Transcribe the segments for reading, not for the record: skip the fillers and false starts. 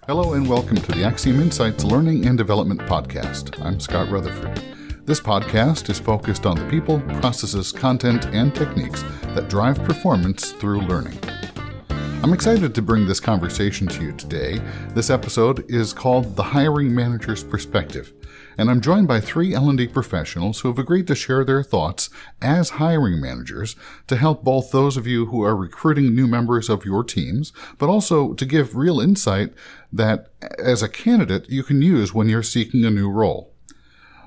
Hello and welcome to the AXIOM Insights Learning and Development Podcast. I'm Scott Rutherford. This podcast is focused on the people, processes, content, and techniques that drive performance through learning. I'm excited to bring this conversation to you today. This episode is called The Hiring Manager's Perspective, and I'm joined by three L&D professionals who have agreed to share their thoughts as hiring managers to help both those of you who are recruiting new members of your teams, but also to give real insight that as a candidate you can use when you're seeking a new role.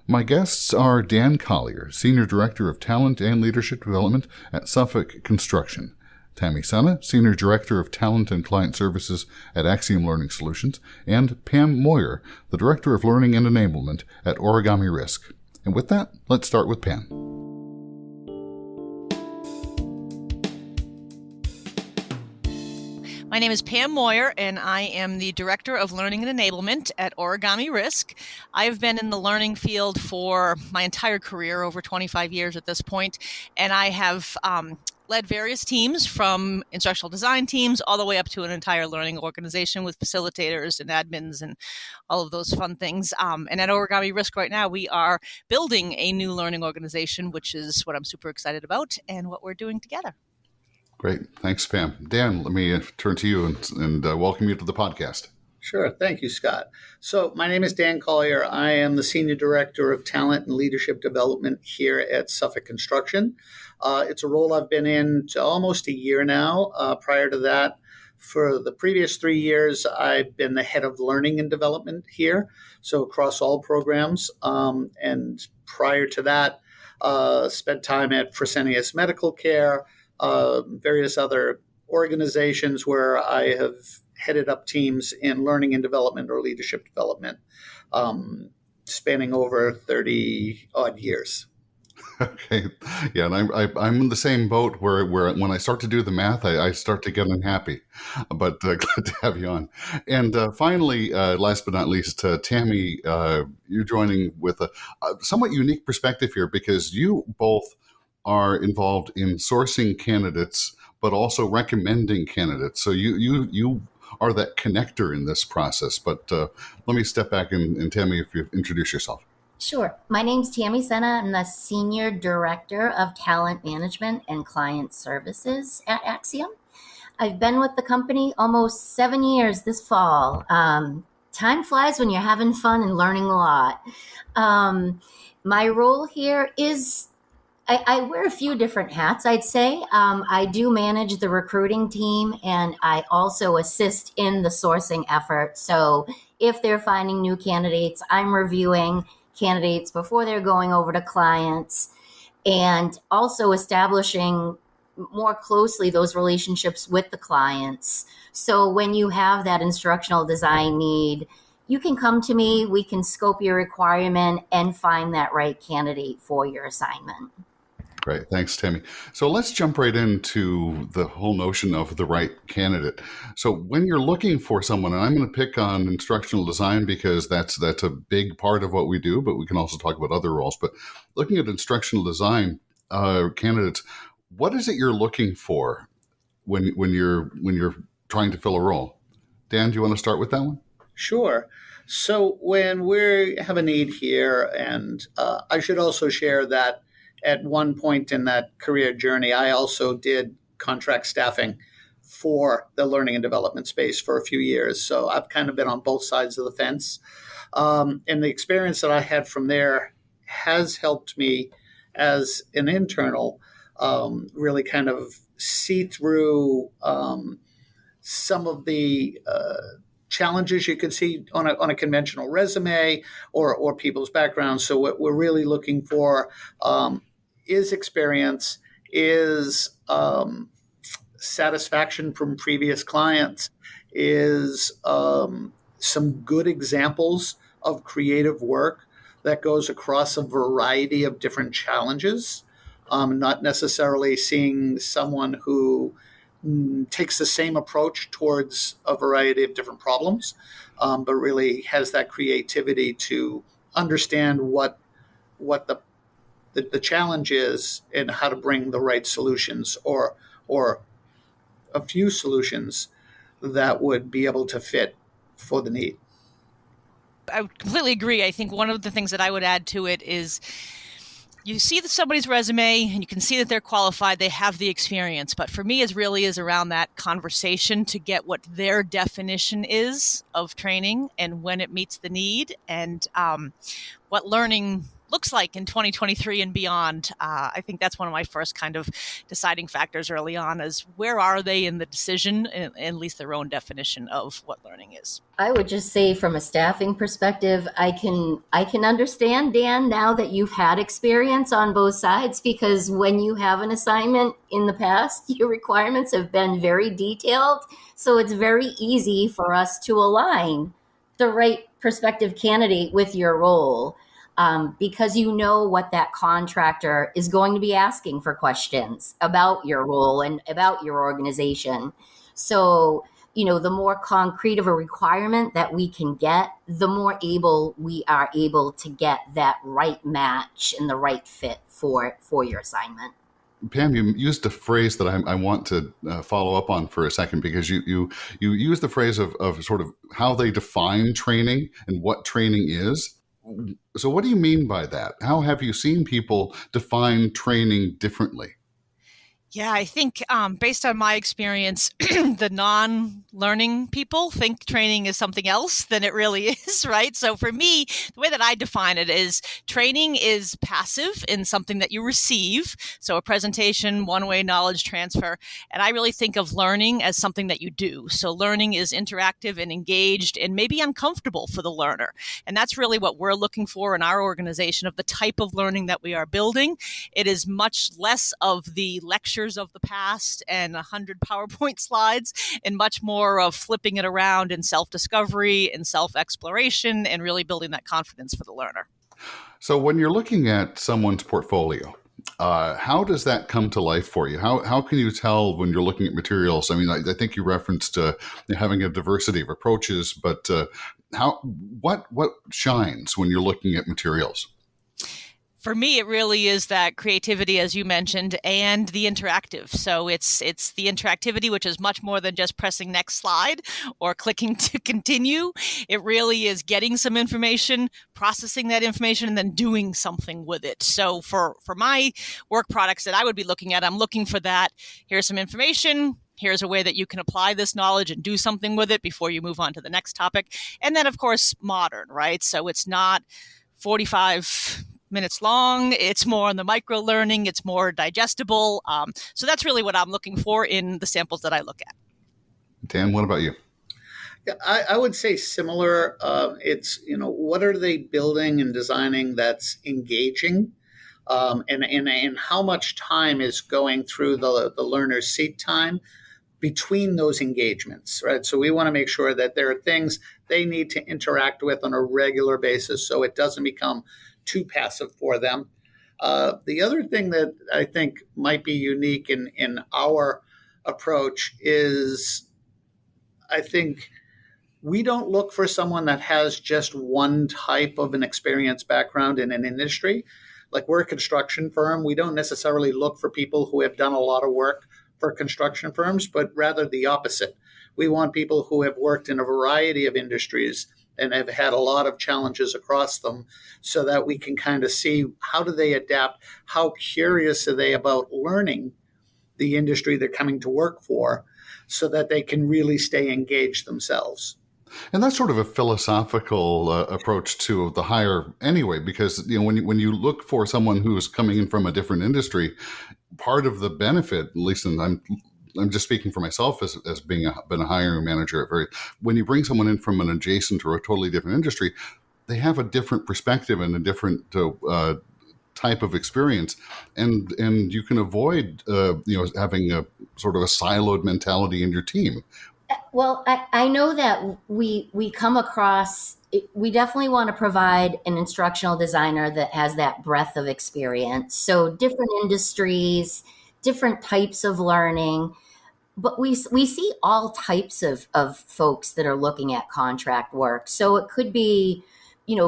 My guests are Dan Collier, Senior Director of Talent and Leadership Development at Suffolk Construction, Tammy Senna, Senior Director of Talent and Client Services at AXIOM Learning Solutions, and Pam Moyer, the Director of Learning and Enablement at Origami Risk. And with that, let's start with Pam. My name is Pam Moyer, and I am the Director of Learning and Enablement at Origami Risk. I've been in the learning field for my entire career, over 25 years at this point, and I have led various teams from instructional design teams all the way up to an entire learning organization with facilitators and admins and all of those fun things. And at Origami Risk right now, we are building a new learning organization, which is what I'm super excited about and what we're doing together. Great. Thanks, Pam. Dan, let me turn to you and welcome you to the podcast. Sure. Thank you, Scott. So my name is Dan Collier. I am the Senior Director of Talent and Leadership Development here at Suffolk Construction. It's a role I've been in almost a year now. Prior to that, for the previous 3 years, I've been the head of learning and development here, so across all programs. And prior to that, spent time at Fresenius Medical Care, various other organizations where I have headed up teams in learning and development or leadership development, spanning over 30 odd years. Okay. Yeah, and I'm in the same boat where when I start to do the math, I start to get unhappy. But glad to have you on. And finally, last but not least, Tammy, you're joining with a somewhat unique perspective here because you both are involved in sourcing candidates, but also recommending candidates. So you are that connector in this process. But let me step back and Tammy, if you introduce yourself. Sure. My name's Tammy Senna. I'm the Senior Director of Talent Management and Client Services at AXIOM. I've been with the company almost 7 years this fall. Time flies when you're having fun and learning a lot. My role here is I wear a few different hats, I'd say. I do manage the recruiting team, and I also assist in the sourcing effort. So if they're finding new candidates, I'm reviewing candidates before they're going over to clients and also establishing more closely those relationships with the clients. So when you have that instructional design need, you can come to me, we can scope your requirement and find that right candidate for your assignment. Great. Thanks, Tammy. So let's jump right into the whole notion of the right candidate. So when you're looking for someone, and I'm going to pick on instructional design because that's a big part of what we do, but we can also talk about other roles. But looking at instructional design candidates, what is it you're looking for when you're trying to fill a role? Dan, do you want to start with that one? Sure. So when we have a need here, and I should also share that at one point in that career journey, I also did contract staffing for the learning and development space for a few years. So I've kind of been on both sides of the fence. And the experience that I had from there has helped me as an internal really kind of see through some of the challenges you could see on a conventional resume or people's backgrounds. So what we're really looking for is experience, is satisfaction from previous clients, is some good examples of creative work that goes across a variety of different challenges, not necessarily seeing someone who takes the same approach towards a variety of different problems, but really has that creativity to understand what the challenge is and how to bring the right solutions or a few solutions that would be able to fit for the need. I would completely agree. I think one of the things that I would add to it is you see somebody's resume and you can see that they're qualified, they have the experience. But for me, it really is around that conversation to get what their definition is of training and when it meets the need, and what learning looks like in 2023 and beyond. I think that's one of my first kind of deciding factors early on is where are they in the decision, and at least their own definition of what learning is. I would just say from a staffing perspective, I can understand, Dan, now that you've had experience on both sides, because when you have an assignment in the past, your requirements have been very detailed. So it's very easy for us to align the right prospective candidate with your role. Because you know what that contractor is going to be asking for questions about your role and about your organization. So, the more concrete of a requirement that we can get, the more able we are able to get that right match and the right fit for your assignment. Pam, you used a phrase that I want to follow up on for a second, because you used the phrase of sort of how they define training and what training is. So what do you mean by that? How have you seen people define training differently? Yeah, I think based on my experience, the non-learning people think training is something else than it really is, right? So for me, the way that I define it is training is passive in something that you receive. So a presentation, one-way knowledge transfer. And I really think of learning as something that you do. So learning is interactive and engaged and maybe uncomfortable for the learner. And that's really what we're looking for in our organization of the type of learning that we are building. It is much less of the lecture of the past and 100 PowerPoint slides, and much more of flipping it around in self-discovery and self-exploration and really building that confidence for the learner. So when you're looking at someone's portfolio, how does that come to life for you? How can you tell when you're looking at materials? I mean, I think you referenced having a diversity of approaches, but what shines when you're looking at materials? For me, it really is that creativity, as you mentioned, and the interactive. So it's the interactivity, which is much more than just pressing next slide or clicking to continue. It really is getting some information, processing that information, and then doing something with it. So for my work products that I would be looking at, I'm looking for that. Here's some information. Here's a way that you can apply this knowledge and do something with it before you move on to the next topic. And then, of course, modern, right? So it's not 45 minutes long. It's more on the micro learning. It's more digestible. So that's really what I'm looking for in the samples that I look at. Dan, what about you? Yeah, I would say similar. It's, what are they building and designing that's engaging? And how much time is going through the learner's seat time between those engagements, right? So we want to make sure that there are things they need to interact with on a regular basis so it doesn't become too passive for them. The other thing that I think might be unique in our approach is I think we don't look for someone that has just one type of an experience background in an industry. Like we're a construction firm. We don't necessarily look for people who have done a lot of work for construction firms, but rather the opposite. We want people who have worked in a variety of industries and have had a lot of challenges across them so that we can kind of see how do they adapt, how curious are they about learning the industry they're coming to work for so that they can really stay engaged themselves. And that's sort of a philosophical approach to the hire anyway, because when you look for someone who's coming in from a different industry, part of the benefit, at least I'm just speaking for myself as been a hiring manager when you bring someone in from an adjacent or a totally different industry, they have a different perspective and a different type of experience, and you can avoid having a sort of a siloed mentality in your team. Well, I know that we come across, we definitely want to provide an instructional designer that has that breadth of experience. So different industries, different types of learning, but we see all types of folks that are looking at contract work. So it could be,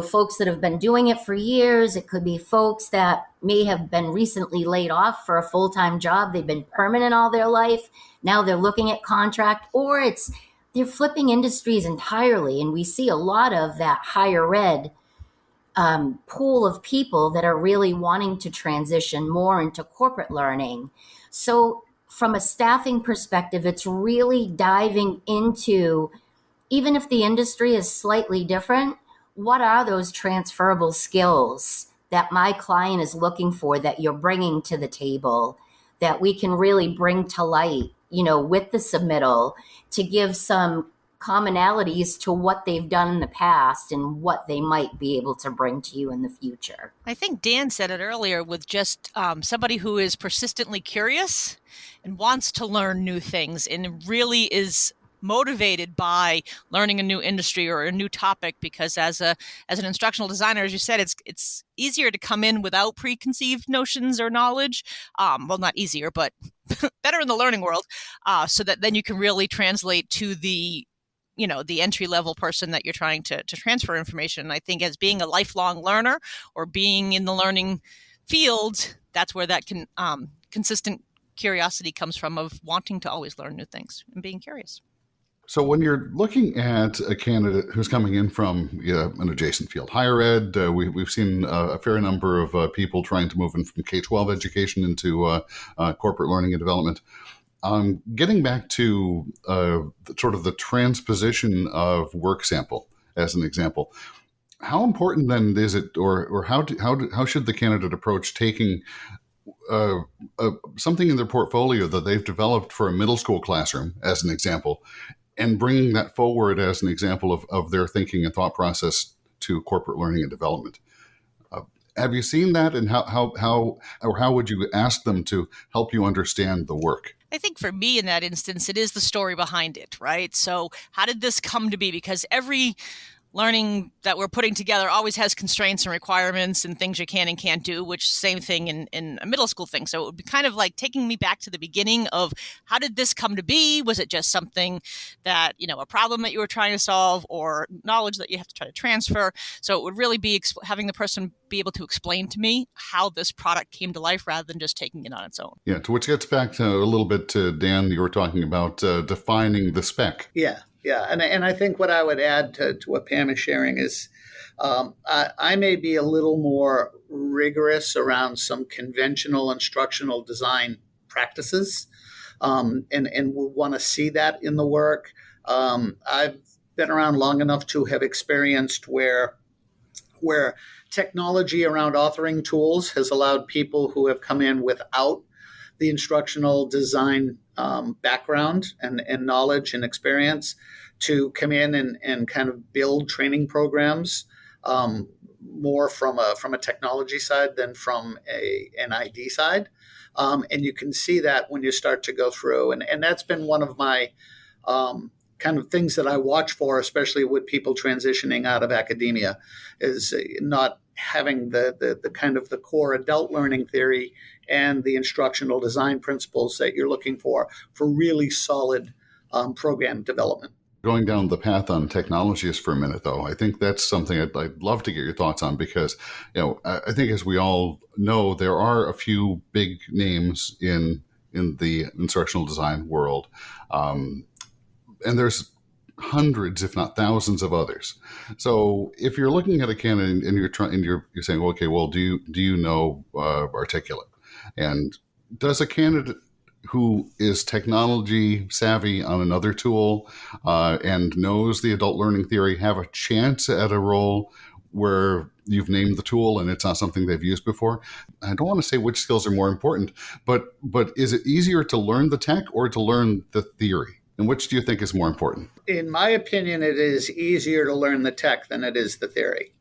folks that have been doing it for years. It could be folks that may have been recently laid off for a full-time job. They've been permanent all their life. Now they're looking at contract, or it's they're flipping industries entirely. And we see a lot of that higher ed pool of people that are really wanting to transition more into corporate learning. So from a staffing perspective, it's really diving into, even if the industry is slightly different, what are those transferable skills that my client is looking for that you're bringing to the table that we can really bring to light, with the submittal to give some commonalities to what they've done in the past and what they might be able to bring to you in the future. I think Dan said it earlier with just somebody who is persistently curious and wants to learn new things and really is motivated by learning a new industry or a new topic, because as an instructional designer, as you said, it's easier to come in without preconceived notions or knowledge. Well, not easier, but better in the learning world, so that then you can really translate to the entry level person that you're trying to transfer information. And I think as being a lifelong learner or being in the learning field, that's where that consistent curiosity comes from, of wanting to always learn new things and being curious. So when you're looking at a candidate who's coming in from an adjacent field, higher ed, we've seen a fair number of people trying to move in from K-12 education into corporate learning and development. Getting back to sort of the transposition of work sample as an example, how important then is it, or how should the candidate approach taking something in their portfolio that they've developed for a middle school classroom, as an example, and bringing that forward as an example of their thinking and thought process to corporate learning and development? Have you seen that, and how would you ask them to help you understand the work? I think for me in that instance, it is the story behind it, right? So how did this come to be? Because every learning that we're putting together always has constraints and requirements and things you can and can't do, which same thing in a middle school thing. So it would be kind of like taking me back to the beginning of, how did this come to be? Was it just something that, a problem that you were trying to solve, or knowledge that you have to try to transfer? So it would really be having the person be able to explain to me how this product came to life rather than just taking it on its own. Yeah, to which gets back to a little bit to Dan, you were talking about defining the spec. Yeah, and I think what I would add to what Pam is sharing is I may be a little more rigorous around some conventional instructional design practices, and we want to see that in the work. I've been around long enough to have experienced where technology around authoring tools has allowed people who have come in without the instructional design background and knowledge and experience to come in and kind of build training programs more from a technology side than from an ID side. And you can see that when you start to go through. And that's been one of my kind of things that I watch for, especially with people transitioning out of academia, is not having the kind of the core adult learning theory and the instructional design principles that you're looking for really solid program development. Going down the path on technologies for a minute, though, I think that's something I'd love to get your thoughts on, because, I think, as we all know, there are a few big names in the instructional design world, and there's hundreds, if not thousands, of others. So if you're looking at a candidate and you're saying, okay, well, do you know Articulate? And does a candidate who is technology savvy on another tool and knows the adult learning theory have a chance at a role where you've named the tool and it's not something they've used before? I don't want to say which skills are more important, but is it easier to learn the tech or to learn the theory? And which do you think is more important? In my opinion, it is easier to learn the tech than it is the theory.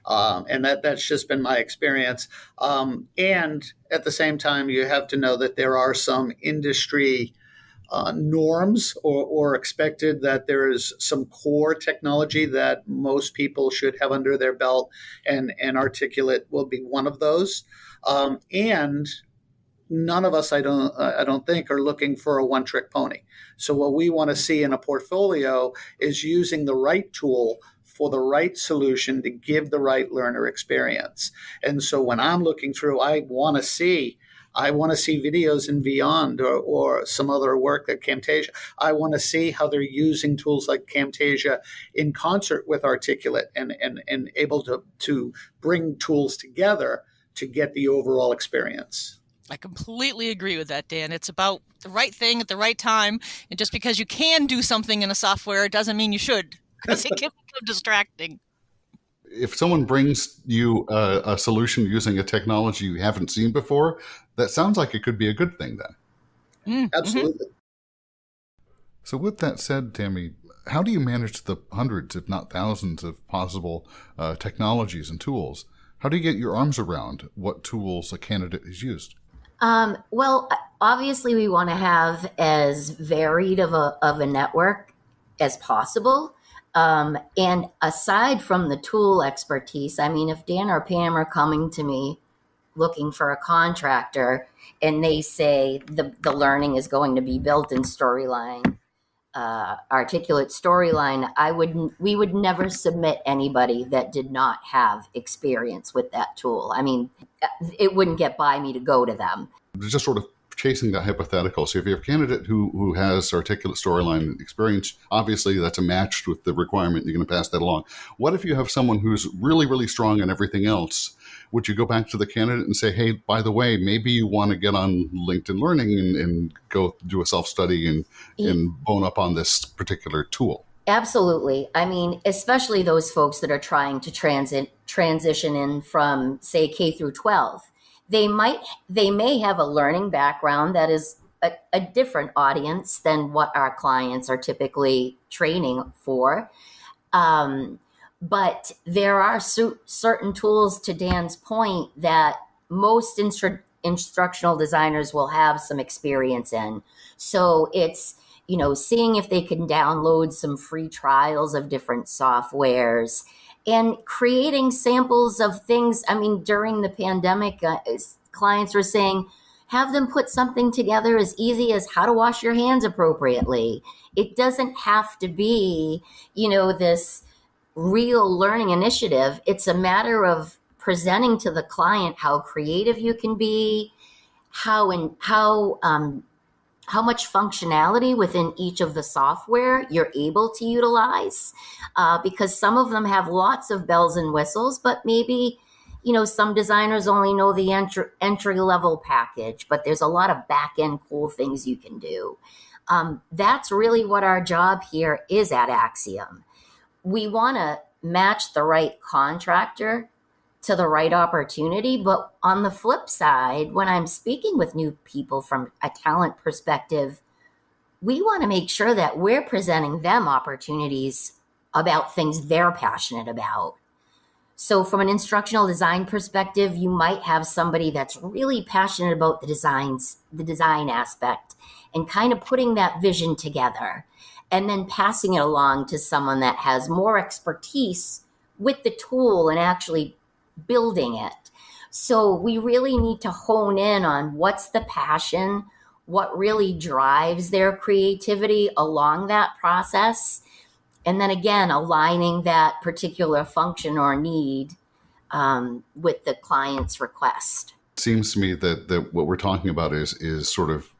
And that's just been my experience. And at the same time, you have to know that there are some industry norms or expected that there is some core technology that most people should have under their belt, and Articulate will be one of those. And none of us, I don't think, are looking for a one-trick pony. So what we want to see in a portfolio is using the right tool for the right solution to give the right learner experience. And so when I'm looking through, I want to see I want to see videos in Beyond or some other work that Camtasia. I want to see how they're using tools like Camtasia in concert with Articulate and able to bring tools together to get the overall experience. I completely agree with that, Dan. It's about the right thing at the right time. And just because you can do something in a software doesn't mean you should, because it can become distracting. If someone brings you a solution using a technology you haven't seen before, that sounds like it could be a good thing then. Absolutely. So with that said, Tammy, how do you manage the hundreds, if not thousands, of possible technologies and tools? How do you get your arms around what tools a candidate has used? Well, obviously we want to have as varied of a network as possible. And aside from the tool expertise, I mean, if Dan or Pam are coming to me looking for a contractor and they say the learning is going to be built in Storyline, Articulate Storyline, we would never submit anybody that did not have experience with that tool. I mean, it wouldn't get by me to go to them. Just sort of chasing that hypothetical. So if you have a candidate who has Articulate Storyline experience, obviously that's a match with the requirement. You're going to pass that along. What if you have someone who's really, really strong in everything else? Would you go back to the candidate and say, hey, by the way, maybe you want to get on LinkedIn Learning and go do a self-study and bone up on this particular tool? Absolutely. I mean, especially those folks that are trying to transition in from, say, K through 12. They may have a learning background that is a different audience than what our clients are typically training for. But there are certain tools, to Dan's point, that most instructional designers will have some experience in. So it's, seeing if they can download some free trials of different softwares and creating samples of things. I mean, during the pandemic, clients were saying, have them put something together as easy as how to wash your hands appropriately. It doesn't have to be, this real learning initiative. It's a matter of presenting to the client how creative you can be, how much functionality within each of the software you're able to utilize, because some of them have lots of bells and whistles, but maybe, some designers only know the entry level package, but there's a lot of back end cool things you can do. That's really what our job here is at AXIOM. We want to match the right contractor to the right opportunity. But on the flip side, when I'm speaking with new people from a talent perspective, we want to make sure that we're presenting them opportunities about things they're passionate about. So from an instructional design perspective, you might have somebody that's really passionate about the design aspect and kind of putting that vision together and then passing it along to someone that has more expertise with the tool and actually building it. So we really need to hone in on what's the passion, what really drives their creativity along that process. And then again, aligning that particular function or need with the client's request. It seems to me that what we're talking about is sort of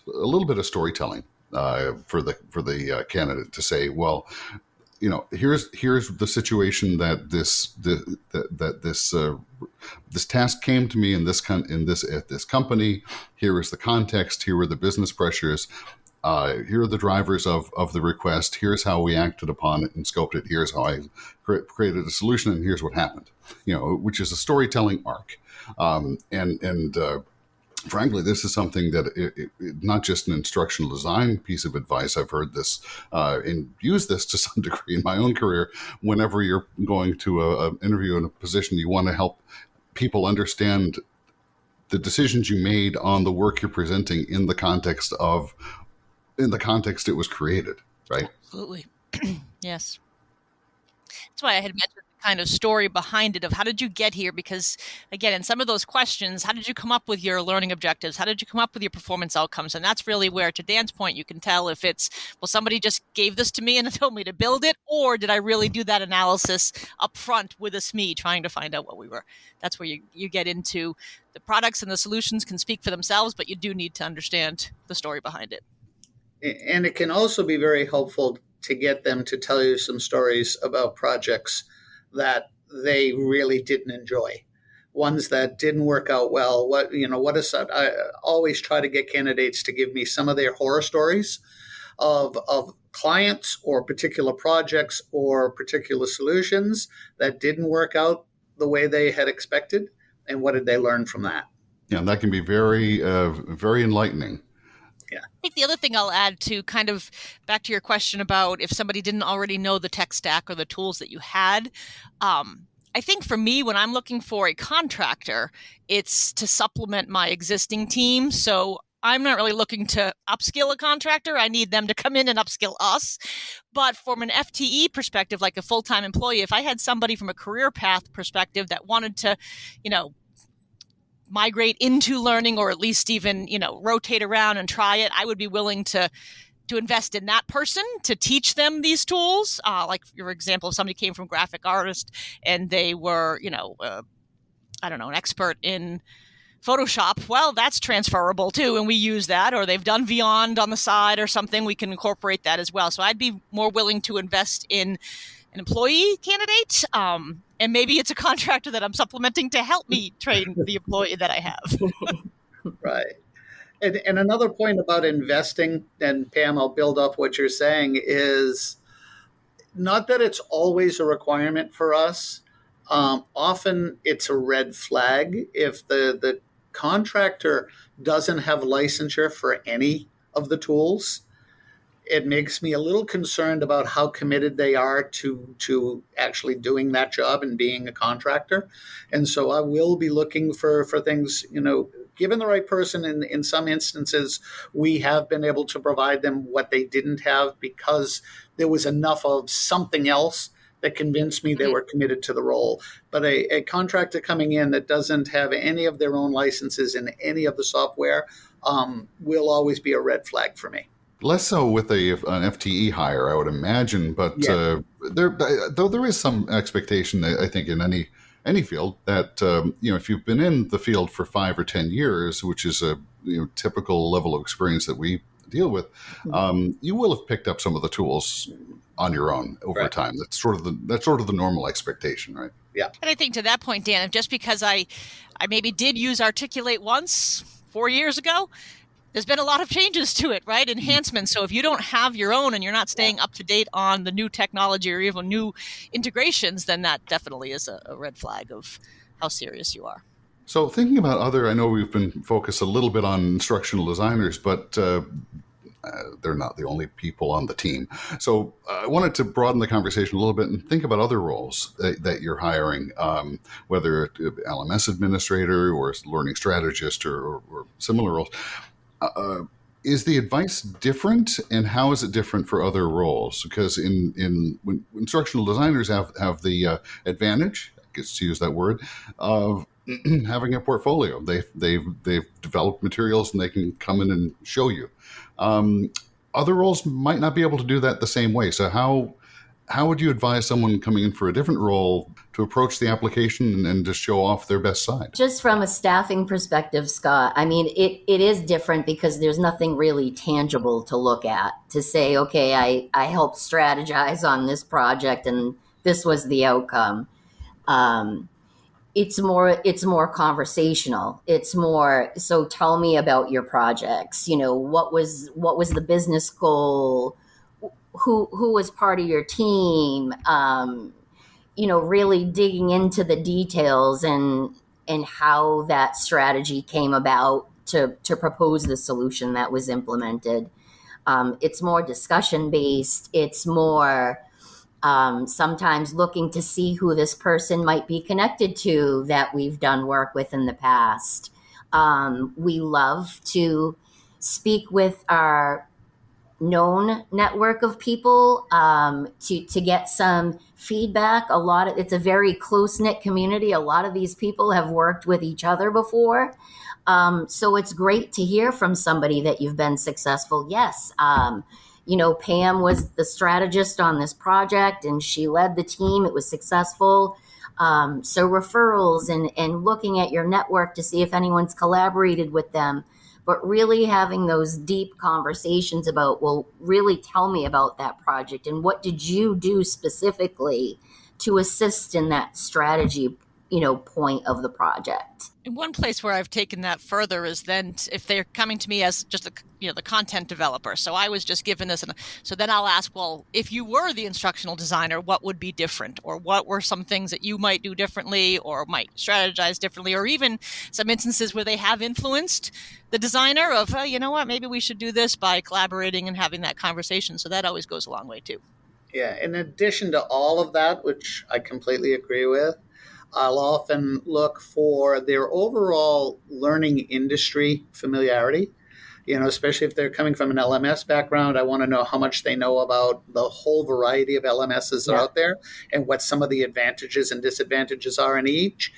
a little bit of storytelling for the candidate to say, well, here's the situation that this task came to me at this company. Here is the context. Here are the business pressures. Here are the drivers of the request. Here's how we acted upon it and scoped it. Here's how I created a solution, and here's what happened. Which is a storytelling arc. Frankly, this is something that not just an instructional design piece of advice. I've heard this and used this to some degree in my own career. Whenever you're going to an interview in a position, you want to help people understand the decisions you made on the work you're presenting in the context it was created, right? Absolutely. Yes. That's why I had mentioned the kind of story behind it of how did you get here? Because again, in some of those questions, how did you come up with your learning objectives? How did you come up with your performance outcomes? And that's really where, to Dan's point, you can tell if it's, well, somebody just gave this to me and told me to build it, or did I really do that analysis up front with a SME trying to find out what we were. That's where you get into the products and the solutions can speak for themselves, but you do need to understand the story behind it. And it can also be very helpful to get them to tell you some stories about projects that they really didn't enjoy, ones that didn't work out well. What is that? I always try to get candidates to give me some of their horror stories of clients or particular projects or particular solutions that didn't work out the way they had expected, and what did they learn from that? Yeah, that can be very, very enlightening. I think the other thing I'll add to kind of back to your question about if somebody didn't already know the tech stack or the tools that you had, I think for me, when I'm looking for a contractor, it's to supplement my existing team. So I'm not really looking to upskill a contractor. I need them to come in and upskill us. But from an FTE perspective, like a full-time employee, if I had somebody from a career path perspective that wanted to, migrate into learning, or at least even, rotate around and try it, I would be willing to invest in that person to teach them these tools. Like your example, if somebody came from graphic artist and they were, an expert in Photoshop, well, that's transferable too, and we use that. Or they've done Beyond on the side or something, we can incorporate that as well. So I'd be more willing to invest in an employee candidate, and maybe it's a contractor that I'm supplementing to help me train the employee that I have. Right. And another point about investing, and Pam, I'll build off what you're saying, is not that it's always a requirement for us. Often it's a red flag if the contractor doesn't have licensure for any of the tools. It makes me a little concerned about how committed they are to actually doing that job and being a contractor. And so I will be looking for things, given the right person. In some instances, we have been able to provide them what they didn't have because there was enough of something else that convinced me they were committed to the role. But a contractor coming in that doesn't have any of their own licenses in any of the software will always be a red flag for me. Less so with an FTE hire, I would imagine, but there is some expectation, I think, in any field that if you've been in the field for 5 or 10 years, which is a typical level of experience that we deal with, you will have picked up some of the tools on your own over time. That's sort of the normal expectation, right? Yeah. And I think to that point, Dan, just because I maybe did use Articulate once 4 years ago, there's been a lot of changes to it, right? Enhancements. So if you don't have your own and you're not staying up to date on the new technology or even new integrations, then that definitely is a red flag of how serious you are. So thinking about I know we've been focused a little bit on instructional designers, but they're not the only people on the team. So I wanted to broaden the conversation a little bit and think about other roles that you're hiring, whether LMS administrator or learning strategist or similar roles. Is the advice different, and how is it different for other roles? Because when instructional designers have the advantage, I guess to use that word, of having a portfolio. They've developed materials and they can come in and show you. Other roles might not be able to do that the same way. So how would you advise someone coming in for a different role to approach the application and to show off their best side? Just from a staffing perspective, Scott, I mean, it is different because there's nothing really tangible to look at to say, okay, I helped strategize on this project and this was the outcome. It's more conversational. It's more, so tell me about your projects. What was the business goal? Who was part of your team? Really digging into the details and how that strategy came about to propose the solution that was implemented. It's more discussion based. It's more sometimes looking to see who this person might be connected to that we've done work with in the past. We love to speak with our known network of people to get some feedback. It's a very close-knit community. A lot of these people have worked with each other before. So it's great to hear from somebody that you've been successful. Yes. Pam was the strategist on this project and she led the team. It was successful. So referrals and looking at your network to see if anyone's collaborated with them, but really having those deep conversations about, well, really tell me about that project and what did you do specifically to assist in that strategy, point of the project. And one place where I've taken that further is then if they're coming to me as just the content developer. So I was just given this, so then I'll ask, well, if you were the instructional designer, what would be different, or what were some things that you might do differently, or might strategize differently, or even some instances where they have influenced the designer of, you know what, maybe we should do this by collaborating and having that conversation. So that always goes a long way too. Yeah. In addition to all of that, which I completely agree with, I'll often look for their overall learning industry familiarity. Especially if they're coming from an LMS background, I want to know how much they know about the whole variety of LMSs out there and what some of the advantages and disadvantages are in each.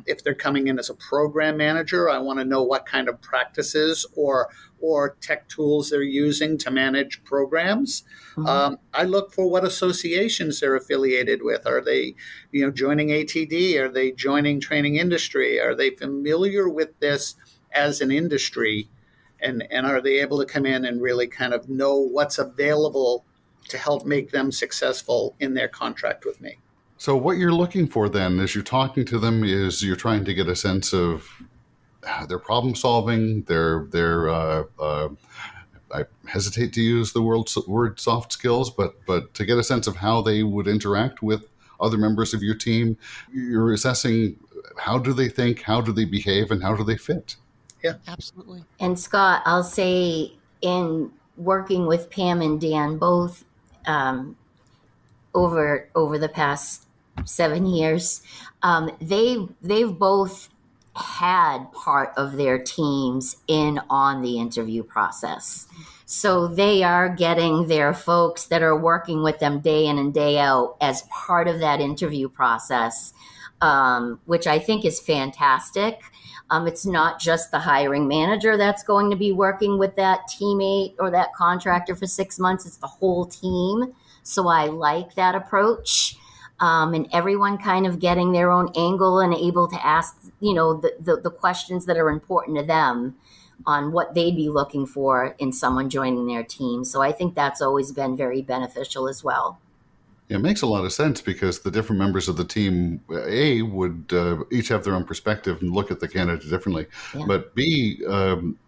If they're coming in as a program manager, I want to know what kind of practices or tech tools they're using to manage programs. Mm-hmm. I look for what associations they're affiliated with. Are they, joining ATD? Are they joining training industry? Are they familiar with this as an industry? And are they able to come in and really kind of know what's available to help make them successful in their contract with me? So what you're looking for then as you're talking to them is you're trying to get a sense of their problem solving, their I hesitate to use the word soft skills, but to get a sense of how they would interact with other members of your team. You're assessing how do they think, how do they behave, and how do they fit. Yeah, absolutely. And Scott, I'll say in working with Pam and Dan, both over the past 7 years, they've both had part of their teams in on the interview process. So they are getting their folks that are working with them day in and day out as part of that interview process, which I think is fantastic. It's not just the hiring manager that's going to be working with that teammate or that contractor for 6 months. It's the whole team. So I like that approach. And everyone kind of getting their own angle and able to ask, the questions that are important to them on what they'd be looking for in someone joining their team. So I think that's always been very beneficial as well. It makes a lot of sense because the different members of the team, A, would each have their own perspective and look at the candidate differently. Yeah. But B,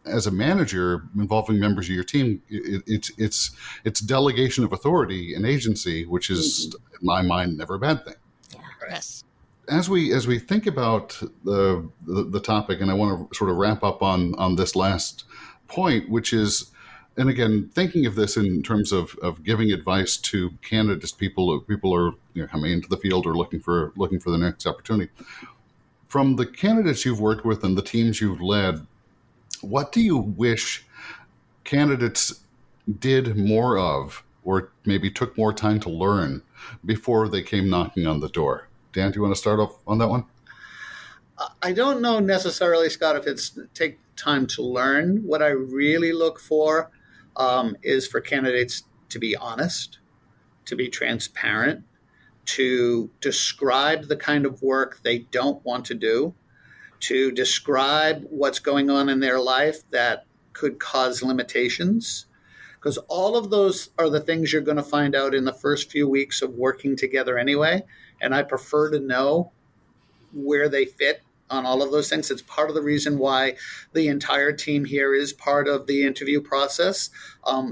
as a manager involving members of your team, it's delegation of authority and agency, which is, in my mind, never a bad thing. Yeah. Yes. As we think about the topic, and I want to sort of wrap up on this last point, which is, and again, thinking of this in terms of giving advice to candidates, people are coming into the field or looking for the next opportunity. From the candidates you've worked with and the teams you've led, what do you wish candidates did more of, or maybe took more time to learn before they came knocking on the door? Dan, do you want to start off on that one? I don't know necessarily, Scott, if it's take time to learn. What I really look for is for candidates to be honest, to be transparent, to describe the kind of work they don't want to do, to describe what's going on in their life that could cause limitations. Because all of those are the things you're going to find out in the first few weeks of working together anyway. And I prefer to know where they fit on all of those things. It's part of the reason why the entire team here is part of the interview process.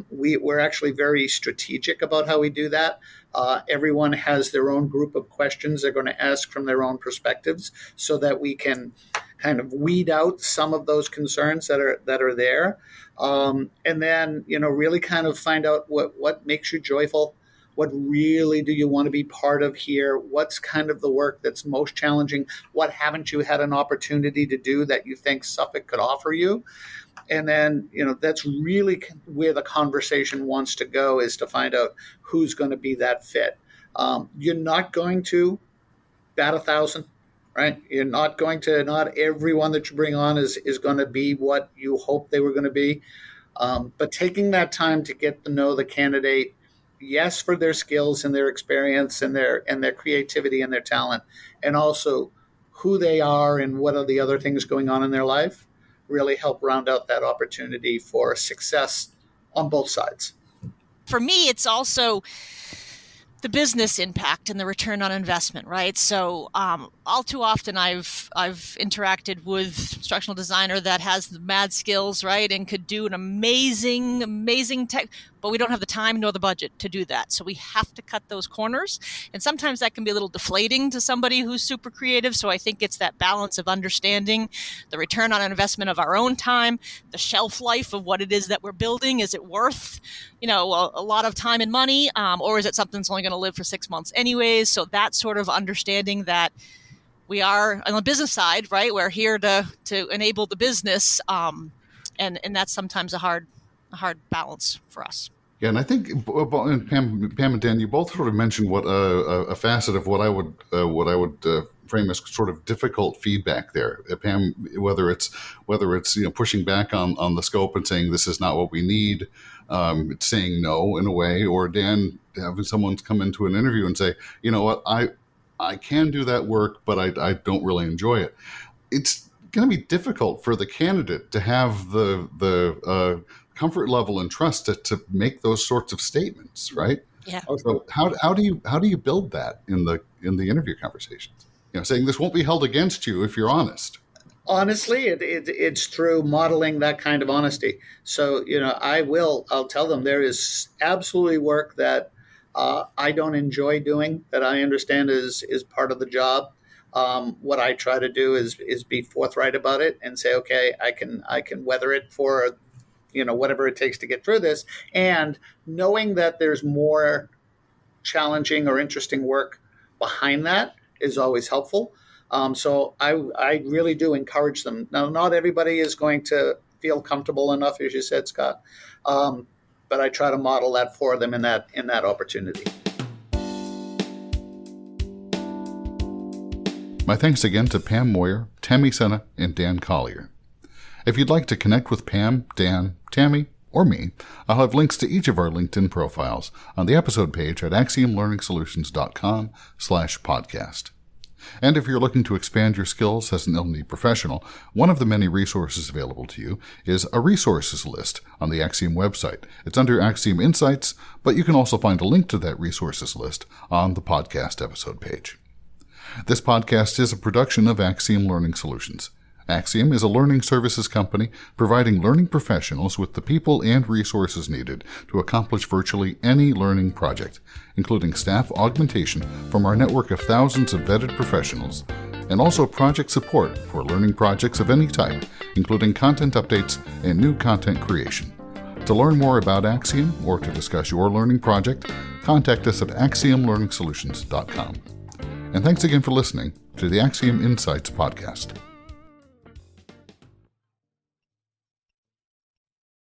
We're actually very strategic about how we do that. Everyone has their own group of questions they're going to ask from their own perspectives so that we can kind of weed out some of those concerns that are there. And then, really kind of find out what makes you joyful. What really do you want to be part of here? What's kind of the work that's most challenging? What haven't you had an opportunity to do that you think Suffolk could offer you? And then, that's really where the conversation wants to go, is to find out who's going to be that fit. You're not going to bat 1,000, right? You're not not everyone that you bring on is going to be what you hope they were going to be. But taking that time to get to know the candidate, yes, for their skills and their experience and their creativity and their talent, and also who they are and what are the other things going on in their life, really help round out that opportunity for success on both sides. For me, it's also the business impact and the return on investment, right? So all too often I've interacted with instructional designer that has the mad skills, right, and could do an amazing tech, but we don't have the time nor the budget to do that. So we have to cut those corners. And sometimes that can be a little deflating to somebody who's super creative. So I think it's that balance of understanding the return on investment of our own time, the shelf life of what it is that we're building. Is it worth, a lot of time and money, or is it something that's only going to live for 6 months anyways? So that sort of understanding that we are on the business side, right? We're here to enable the business, and that's sometimes a hard balance for us. Yeah, and I think Pam and Dan, you both sort of mentioned what a facet of what I would frame as sort of difficult feedback there. Pam, whether it's pushing back on the scope and saying this is not what we need, saying no in a way, or Dan having someone come into an interview and say, you know what, I can do that work, but I don't really enjoy it. It's going to be difficult for the candidate to have the comfort level and trust to make those sorts of statements, right? Yeah. So how do you build that in the interview conversations? Saying this won't be held against you if you're honest. Honestly, it's through modeling that kind of honesty. So, I'll tell them there is absolutely work that I don't enjoy doing, that I understand is part of the job. What I try to do is be forthright about it and say, okay, I can weather it for, whatever it takes to get through this. And knowing that there's more challenging or interesting work behind that is always helpful. So I really do encourage them. Now, not everybody is going to feel comfortable enough, as you said, Scott, but I try to model that for them in that opportunity. My thanks again to Pam Moyer, Tammy Senna, and Dan Collier. If you'd like to connect with Pam, Dan, Tammy, or me, I'll have links to each of our LinkedIn profiles on the episode page at axiomlearningsolutions.com/podcast. And if you're looking to expand your skills as an L&D professional, one of the many resources available to you is a resources list on the AXIOM website. It's under AXIOM Insights, but you can also find a link to that resources list on the podcast episode page. This podcast is a production of AXIOM Learning Solutions. AXIOM is a learning services company providing learning professionals with the people and resources needed to accomplish virtually any learning project, including staff augmentation from our network of thousands of vetted professionals, and also project support for learning projects of any type, including content updates and new content creation. To learn more about AXIOM or to discuss your learning project, contact us at axiomlearningsolutions.com. And thanks again for listening to the AXIOM Insights podcast.